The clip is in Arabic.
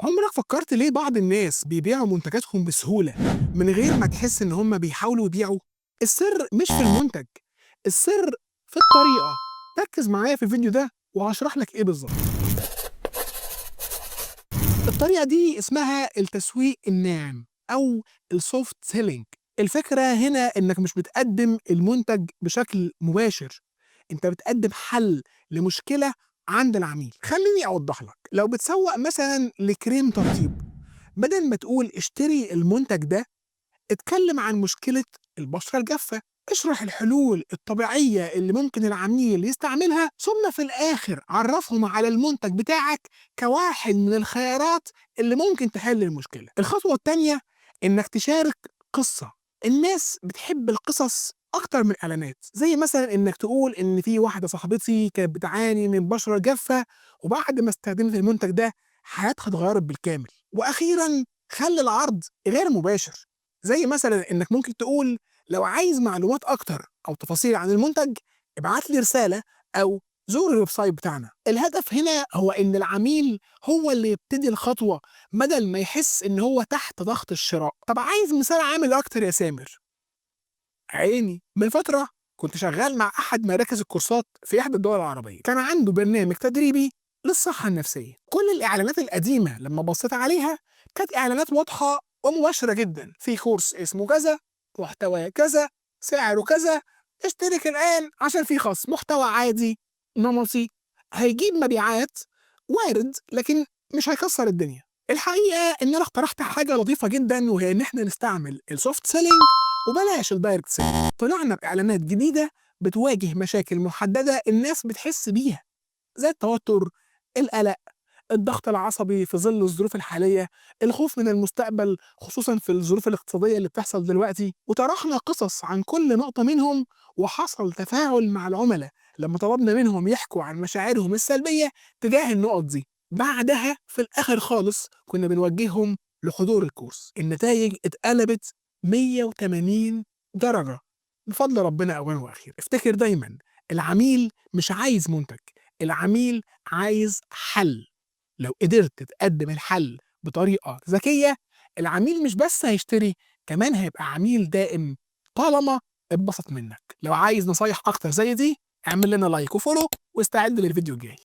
عمرك فكرت ليه بعض الناس بيبيعوا منتجاتهم بسهولة من غير ما تحس إن هم بيحاولوا يبيعوا؟ السر مش في المنتج، السر في الطريقة. ركز معايا في الفيديو ده وهشرح لك إيه بالظبط. الطريقة دي اسمها التسويق الناعم أو السوفت سيلينج. الفكرة هنا إنك مش بتقدم المنتج بشكل مباشر، أنت بتقدم حل لمشكلة عند العميل. خليني أوضح لك، لو بتسوق مثلا لكريم ترطيب، بدل ما تقول اشتري المنتج ده، اتكلم عن مشكلة البشرة الجافة. اشرح الحلول الطبيعية اللي ممكن العميل يستعملها، ثم في الآخر عرفهم على المنتج بتاعك كواحد من الخيارات اللي ممكن تحل المشكلة. الخطوة التانية إنك تشارك قصة. الناس بتحب القصص أكتر من الإعلانات، زي مثلا إنك تقول إن في واحدة صاحبتي كانت بتعاني من بشرة جافة وبعد ما استخدمت المنتج ده حياتها اتغيرت بالكامل. وأخيرا خلي العرض غير مباشر، زي مثلا انك ممكن تقول لو عايز معلومات اكتر او تفاصيل عن المنتج ابعت لي رساله او زور الويب سايت بتاعنا. الهدف هنا هو ان العميل هو اللي يبتدي الخطوه بدل ما يحس ان هو تحت ضغط الشراء. طب عايز مثال عامل اكتر يا سامر؟ عيني. من فتره كنت شغال مع احد مراكز الكورسات في احدى الدول العربيه، كان عنده برنامج تدريبي للصحه النفسيه. كل الاعلانات القديمه لما بصيت عليها كانت اعلانات واضحه ومباشره جدا، في كورس اسمه كذا، محتوى كذا، سعره كذا، اشترك الان عشان في خصم. محتوى عادي نمطي هيجيب مبيعات، وارد، لكن مش هيكسر الدنيا. الحقيقه ان انا اقترحت حاجه لطيفه جدا، وهي ان احنا نستعمل السوفت سيلينج وبلاش الدايركت سيلينج. طلعنا باعلانات جديده بتواجه مشاكل محدده الناس بتحس بيها، زي التوتر، القلق، الضغط العصبي في ظل الظروف الحاليه، الخوف من المستقبل خصوصا في الظروف الاقتصاديه اللي بتحصل دلوقتي. وطرحنا قصص عن كل نقطه منهم، وحصل تفاعل مع العملاء لما طلبنا منهم يحكوا عن مشاعرهم السلبيه تجاه النقط دي. بعدها في الاخر خالص كنا بنوجههم لحضور الكورس. النتائج اتقلبت 180 درجه بفضل ربنا. اولا واخيرا افتكر دايما، العميل مش عايز منتج، العميل عايز حل. لو قدرت تقدم الحل بطريقة ذكية، العميل مش بس هيشتري، كمان هيبقى عميل دائم طالما اتبسط منك. لو عايز نصايح أكتر زي دي اعمل لنا لايك وفولو واستعد للفيديو الجاي.